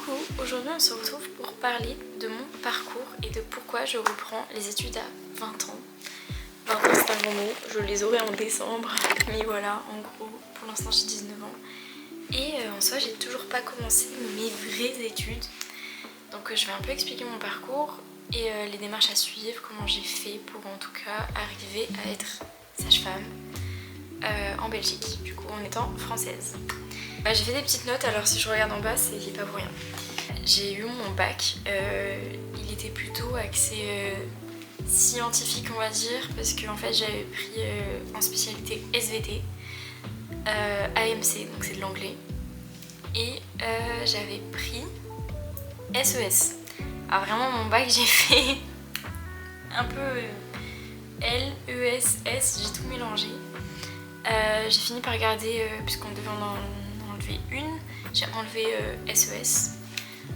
Coucou, aujourd'hui on se retrouve pour parler de mon parcours et de pourquoi je reprends les études à 20 ans. 20 ans c'est un grand mot, je les aurai en décembre, mais voilà, en gros, pour l'instant j'ai 19 ans. Et en soi j'ai toujours pas commencé mes vraies études. Donc je vais un peu expliquer mon parcours et les démarches à suivre, comment j'ai fait pour en tout cas arriver à être sage-femme en Belgique, du coup en étant française. J'ai fait des petites notes, alors si je regarde en bas, c'est pas pour rien. J'ai eu mon bac, il était plutôt axé scientifique on va dire, parce qu'en fait j'avais pris en spécialité SVT, AMC, donc c'est de l'anglais, et j'avais pris SES. Alors vraiment mon bac j'ai fait un peu L, ES, S, j'ai tout mélangé. J'ai fini par garder, puisqu'on devait en enlever une, j'ai enlevé SES.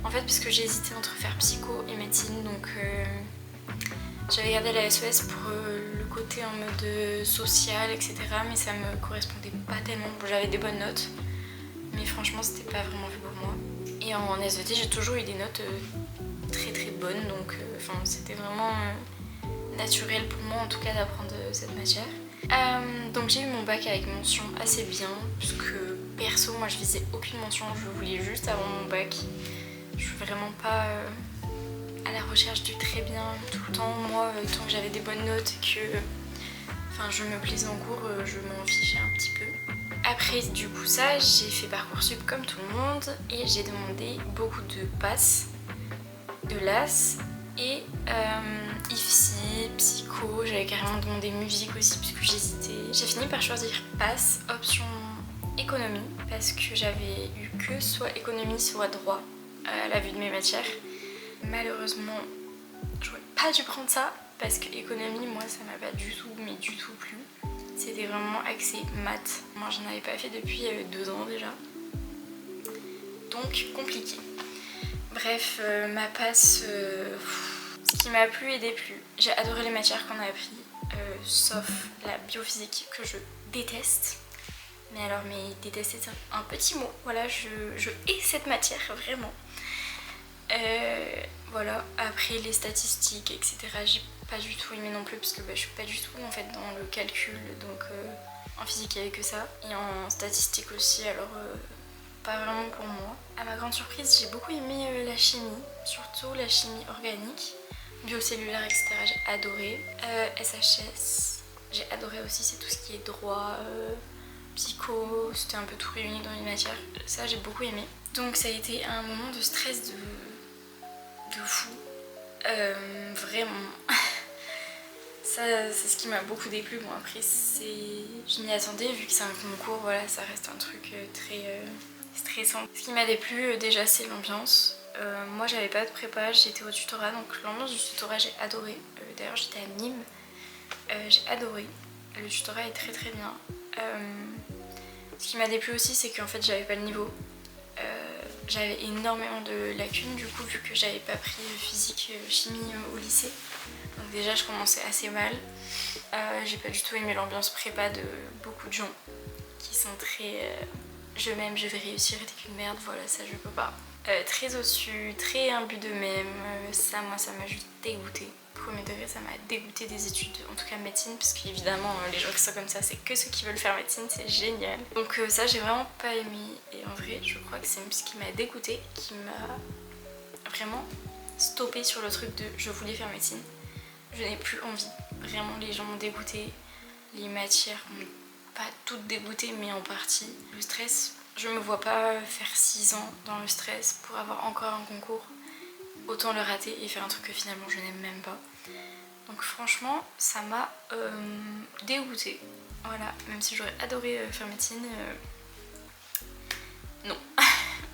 En fait parce que j'ai hésité entre faire psycho et médecine, donc j'avais gardé la SES pour le côté en mode social, etc. Mais ça me correspondait pas tellement. Bon, j'avais des bonnes notes, mais franchement c'était pas vraiment fait pour moi. Et en SVT j'ai toujours eu des notes très très bonnes, donc c'était vraiment naturel pour moi en tout cas d'apprendre cette matière. Donc j'ai eu mon bac avec mention assez bien, puisque perso moi je visais aucune mention, je voulais juste avoir mon bac. Je suis vraiment pas à la recherche du très bien tout le temps. Moi tant que j'avais des bonnes notes et que je me plaisais en cours, je m'en fichais un petit peu. Après du coup ça, j'ai fait Parcoursup comme tout le monde et j'ai demandé beaucoup de PASS, de LAS et IFSI, psycho, j'avais carrément demandé musique aussi puisque j'hésitais. J'ai fini par choisir PASS, option économie, parce que j'avais eu que soit économie soit droit à la vue de mes matières. Malheureusement, j'aurais pas dû prendre ça parce que économie, moi ça m'a pas du tout, mais du tout plu. C'était vraiment axé maths. Moi j'en avais pas fait depuis 2 ans déjà. Donc compliqué. Bref, ma passe, ce qui m'a plu et déplu. J'ai adoré les matières qu'on a appris, sauf la biophysique que je déteste. Mais alors, détester c'est un petit mot. Voilà, je hais cette matière, vraiment. Voilà, après les statistiques, etc. j'ai pas du tout aimé non plus parce que je suis pas du tout en fait dans le calcul, donc en physique il y avait que ça. Et en statistique aussi, alors pas vraiment pour moi. À ma grande surprise, j'ai beaucoup aimé la chimie, surtout la chimie organique, biocellulaire, etc. J'ai adoré. SHS, j'ai adoré aussi, c'est tout ce qui est droit, psycho, c'était un peu tout réuni dans une matière. Ça j'ai beaucoup aimé. Donc ça a été un moment de stress de fou. Vraiment. Ça c'est ce qui m'a beaucoup déplu. Bon après je m'y attendais vu que c'est un concours, voilà, ça reste un truc très stressant. Ce qui m'a déplu déjà c'est l'ambiance. Moi j'avais pas de prépa, j'étais au tutorat, donc l'ambiance du tutorat j'ai adoré. D'ailleurs j'étais à Nîmes, j'ai adoré. Le tutorat est très très bien. Ce qui m'a déplu aussi c'est qu'en fait j'avais pas le niveau. J'avais énormément de lacunes du coup vu que j'avais pas pris physique, chimie au lycée. Donc déjà je commençais assez mal. J'ai pas du tout aimé l'ambiance prépa de beaucoup de gens qui sont très je m'aime, je vais réussir et t'es qu'une merde, voilà ça je peux pas. Très au-dessus, très imbu d'eux-mêmes, ça moi ça m'a juste dégoûté. Premier degré ça m'a dégoûté des études, en tout cas médecine, parce qu'évidemment les gens qui sont comme ça c'est que ceux qui veulent faire médecine, c'est génial. Donc ça j'ai vraiment pas aimé et en vrai je crois que c'est ce qui m'a dégoûté, qui m'a vraiment stoppé sur le truc de je voulais faire médecine. Je n'ai plus envie, vraiment les gens m'ont dégoûté, les matières m'ont pas toutes dégoûté mais en partie. Le stress, je me vois pas faire 6 ans dans le stress pour avoir encore un concours. Autant le rater et faire un truc que finalement je n'aime même pas. Donc franchement ça m'a dégoûtée. Voilà, même si j'aurais adoré faire médecine, non.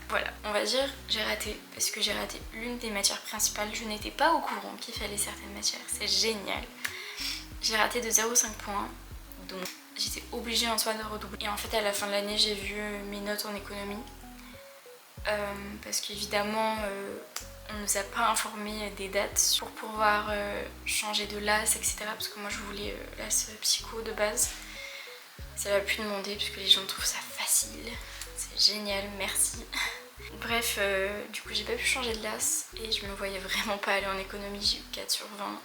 Voilà, on va dire j'ai raté parce que j'ai raté l'une des matières principales. Je n'étais pas au courant qu'il fallait certaines matières, c'est génial. J'ai raté de 0,5 points, donc j'étais obligée en soi de redoubler. Et en fait à la fin de l'année j'ai vu mes notes en économie. Parce qu'évidemment on nous a pas informé des dates pour pouvoir changer de LAS, etc. Parce que moi je voulais LAS psycho de base. Ça m'a pu demander parce que les gens trouvent ça facile. C'est génial, merci. Bref, du coup j'ai pas pu changer de LAS et je me voyais vraiment pas aller en économie, j'ai eu 4 sur 20.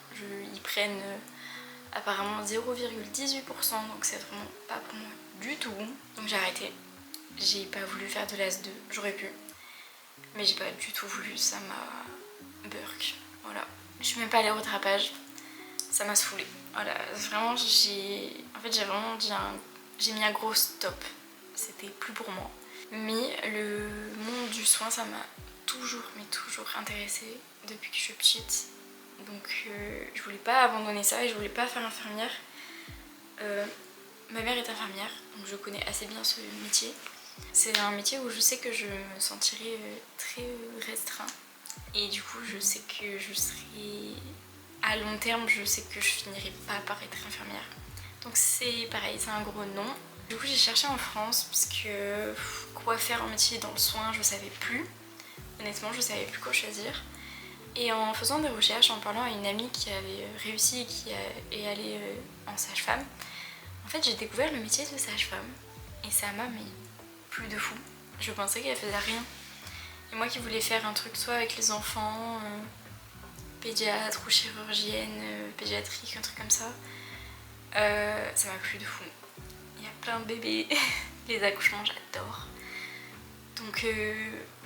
Ils prennent apparemment 0,18%, donc c'est vraiment pas pour moi du tout. Donc j'ai arrêté. J'ai pas voulu faire de l'AS 2, j'aurais pu. Mais j'ai pas du tout voulu, ça m'a burk. Voilà. Je suis même pas allée au rattrapage, ça m'a saoulée. Voilà, vraiment j'ai mis un gros stop. C'était plus pour moi. Mais le monde du soin, ça m'a toujours intéressée depuis que je suis petite. Donc je voulais pas abandonner ça et je voulais pas faire infirmière. Ma mère est infirmière, donc je connais assez bien ce métier. C'est un métier où je sais que je me sentirais très restreint. Et du coup, je sais que je serai... À long terme, je sais que je finirai pas par être infirmière. Donc c'est pareil, c'est un gros non. Du coup, j'ai cherché en France parce que quoi faire en métier dans le soin, je savais plus. Honnêtement, je savais plus quoi choisir. Et en faisant des recherches, en parlant à une amie qui avait réussi et qui est allée en sage-femme, en fait, j'ai découvert le métier de sage-femme. Et ça m'a mis plus de fou. Je pensais qu'elle faisait rien. Et moi qui voulais faire un truc soit avec les enfants, pédiatre ou chirurgienne, pédiatrique, un truc comme ça, ça m'a plu de fou. Il y a plein de bébés, les accouchements j'adore. Donc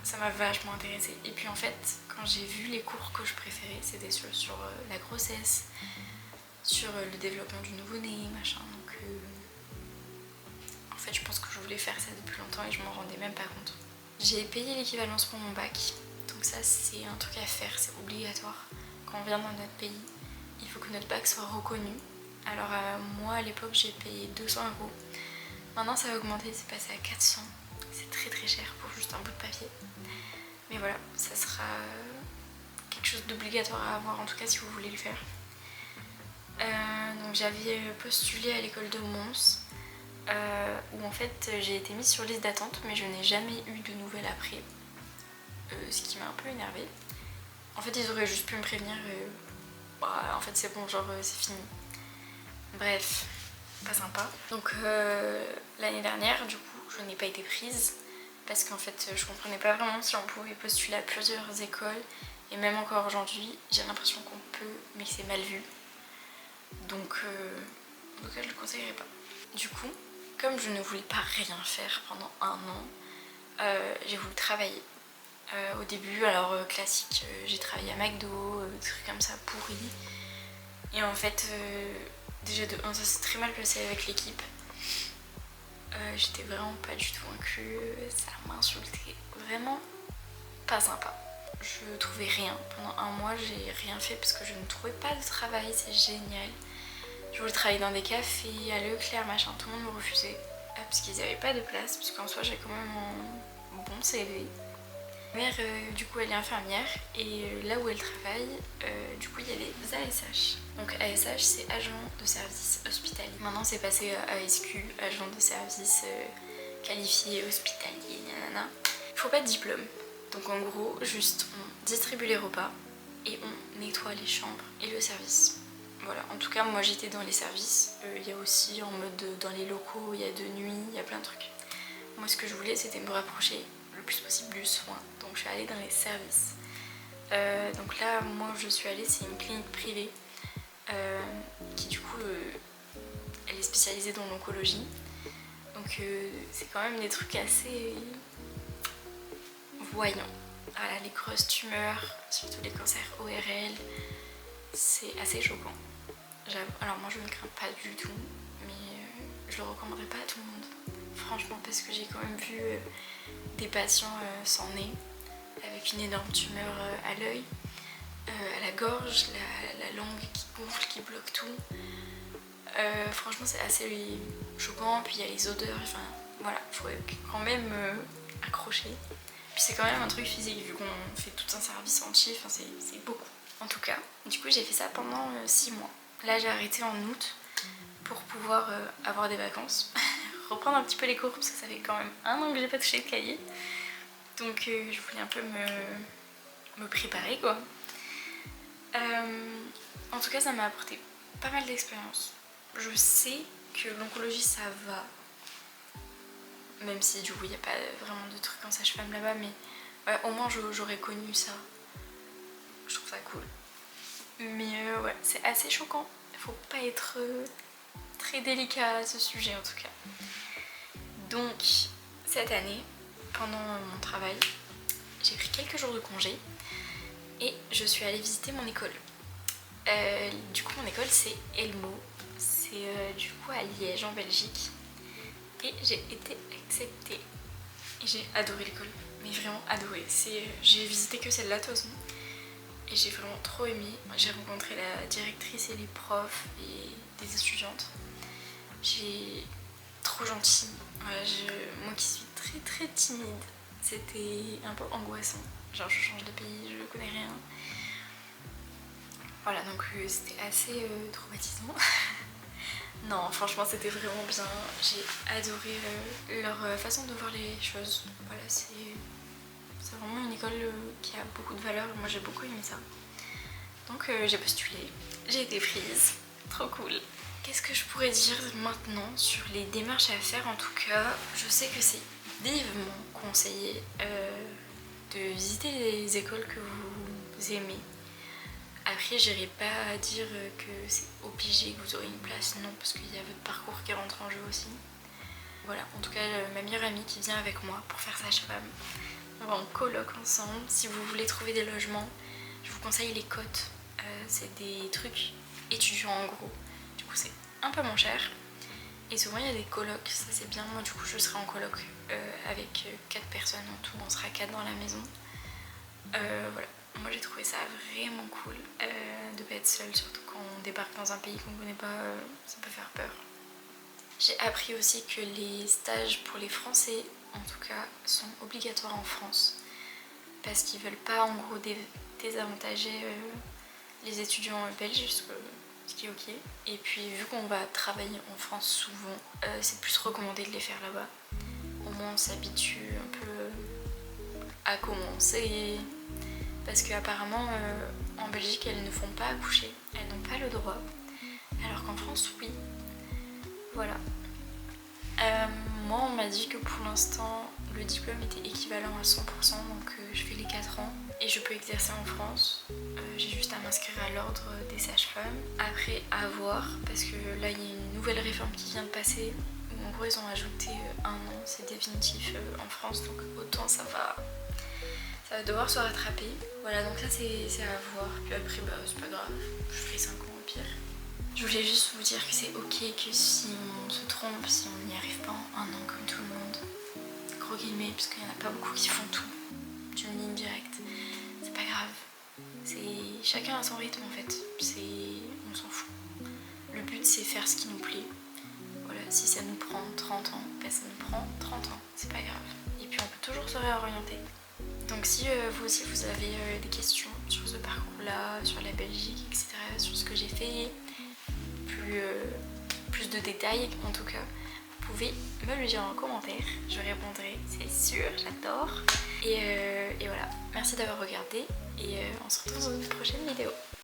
ça m'a vachement intéressée. Et puis en fait, quand j'ai vu les cours que je préférais, c'était sur la grossesse, sur le développement du nouveau-né, machin. Donc en fait, je pense que je voulais faire ça depuis longtemps et je m'en rendais même pas compte. J'ai payé l'équivalence pour mon bac. Donc ça, c'est un truc à faire, c'est obligatoire. Quand on vient dans notre pays, il faut que notre bac soit reconnu. Alors moi, à l'époque, j'ai payé 200 €. Maintenant, ça a augmenté, c'est passé à 400. C'est très cher pour juste un bout de papier. Mais voilà, ça sera quelque chose d'obligatoire à avoir, en tout cas si vous voulez le faire. Donc j'avais postulé à l'école de Mons, où en fait j'ai été mise sur liste d'attente, mais je n'ai jamais eu de nouvelles après, ce qui m'a un peu énervée. En fait, ils auraient juste pu me prévenir, en fait c'est bon, genre c'est fini. Bref, pas sympa. Donc l'année dernière, du coup, je n'ai pas été prise parce qu'en fait je comprenais pas vraiment si on pouvait postuler à plusieurs écoles, et même encore aujourd'hui j'ai l'impression qu'on peut, mais c'est mal vu. Donc je ne le conseillerais pas. Du coup, comme je ne voulais pas rien faire pendant un an, j'ai voulu travailler. Au début, alors classique, j'ai travaillé à McDo, des trucs comme ça pourris. Et en fait, déjà de 1, ça s'est très mal passé avec l'équipe. J'étais vraiment pas du tout inclus, ça m'insultait, vraiment pas sympa. Je trouvais rien. Pendant un mois, j'ai rien fait parce que je ne trouvais pas de travail, c'est génial. Je voulais travailler dans des cafés, à Leclerc, machin, tout le monde me refusait. Parce qu'ils n'avaient pas de place, parce qu'en soi j'ai quand même un bon CV. Ma mère, du coup, elle est infirmière, et là où elle travaille, du coup, il y a des ASH. Donc ASH, c'est agent de service hospitalier. Maintenant, c'est passé à ASQ, agent de service qualifié hospitalier, nanana. Il faut pas de diplôme. Donc en gros, juste on distribue les repas et on nettoie les chambres et le service. Voilà, en tout cas, moi j'étais dans les services. Il y a aussi en mode dans les locaux, il y a de nuit, il y a plein de trucs. Moi, ce que je voulais, c'était me rapprocher le plus possible du soin. Donc je suis allée dans les services. Donc là, moi où je suis allée, c'est une clinique privée qui du coup, elle est spécialisée dans l'oncologie. Donc c'est quand même des trucs assez voyants. Voilà, les grosses tumeurs, surtout les cancers ORL, c'est assez choquant. Alors moi je ne crains pas du tout, mais je le recommanderais pas à tout le monde. Franchement, parce que j'ai quand même vu des patients sans nez, avec une énorme tumeur à l'œil, à la gorge, la langue qui gonfle, qui bloque tout. Franchement c'est assez choquant, puis il y a les odeurs, enfin voilà, il faut quand même accrocher. Puis c'est quand même un truc physique, vu qu'on fait tout un service entier, enfin c'est beaucoup. En tout cas, du coup j'ai fait ça pendant 6 mois. Là j'ai arrêté en août pour pouvoir avoir des vacances, reprendre un petit peu les cours parce que ça fait quand même un an que j'ai pas touché le cahier. Donc je voulais un peu me préparer quoi. En tout cas ça m'a apporté pas mal d'expérience. Je sais que l'oncologie ça va, même si du coup il n'y a pas vraiment de trucs en sage-femme là-bas, mais Ouais, au moins j'aurais connu ça. Je trouve ça cool. Mais ouais, c'est assez choquant. Il faut pas être très délicat à ce sujet en tout cas. Donc cette année, pendant mon travail, j'ai pris quelques jours de congé et je suis allée visiter mon école. Du coup mon école c'est Elmo, c'est du coup à Liège en Belgique et j'ai été acceptée. Et j'ai adoré l'école, mais vraiment adoré. J'ai visité que celle-là de toute façon. Et j'ai vraiment trop aimé. J'ai rencontré la directrice et les profs et des étudiantes. J'ai trop gentil. Voilà, moi qui suis très très timide, c'était un peu angoissant. Genre je change de pays, je connais rien. Voilà, donc c'était assez traumatisant. Non, franchement c'était vraiment bien. J'ai adoré leur façon de voir les choses. Voilà, c'est vraiment une école qui a beaucoup de valeur. Moi j'ai beaucoup aimé ça. Donc j'ai postulé, j'ai été prise. Trop cool. Qu'est-ce que je pourrais dire maintenant sur les démarches à faire? En tout cas, je sais que c'est vivement conseillé de visiter les écoles que vous aimez. Après, j'irai pas dire que c'est obligé que vous aurez une place, non, parce qu'il y a votre parcours qui rentre en jeu aussi. Voilà, en tout cas, ma meilleure amie qui vient avec moi pour faire sage-femme. On va en coloc ensemble. Si vous voulez trouver des logements, je vous conseille les cotes. C'est des trucs étudiants en gros. Du coup, c'est un peu moins cher. Et souvent, il y a des colocs, ça c'est bien. Moi, du coup, je serai en coloc avec 4 personnes en tout. On sera 4 dans la maison. Voilà. Moi j'ai trouvé ça vraiment cool de pas être seule, surtout quand on débarque dans un pays qu'on connaît pas, ça peut faire peur. J'ai appris aussi que les stages pour les Français, en tout cas, sont obligatoires en France parce qu'ils veulent pas en gros désavantager les étudiants belges, ce qui est ok. Et puis vu qu'on va travailler en France souvent, c'est plus recommandé de les faire là-bas. Au moins on s'habitue un peu à commencer. Parce qu'apparemment en Belgique elles ne font pas accoucher, elles n'ont pas le droit, alors qu'en France oui. Voilà. Moi on m'a dit que pour l'instant le diplôme était équivalent à 100%, donc je fais les 4 ans et je peux exercer en France. J'ai juste à m'inscrire à l'ordre des sages-femmes. Après à voir, parce que là il y a une nouvelle réforme qui vient de passer où en gros ils ont ajouté 1 an, c'est définitif en France, donc autant ça va devoir se rattraper. Voilà, donc ça c'est à voir. Puis après, bah c'est pas grave, je ferai 5 ans au pire. Je voulais juste vous dire que c'est ok que si on se trompe, si on n'y arrive pas en 1 an comme tout le monde, gros guillemets, parce qu'il y en a pas beaucoup qui font tout d'une ligne directe, c'est pas grave. Chacun à son rythme en fait, on s'en fout. Le but c'est faire ce qui nous plaît. Voilà, si ça nous prend 30 ans, bah ça nous prend 30 ans, c'est pas grave. Et puis on peut toujours se réorienter. Donc si vous aussi vous avez des questions sur ce parcours-là, sur la Belgique, etc., sur ce que j'ai fait, plus de détails en tout cas, vous pouvez me le dire en commentaire, je répondrai, c'est sûr, j'adore. Et voilà, merci d'avoir regardé et on se retrouve dans une prochaine vidéo.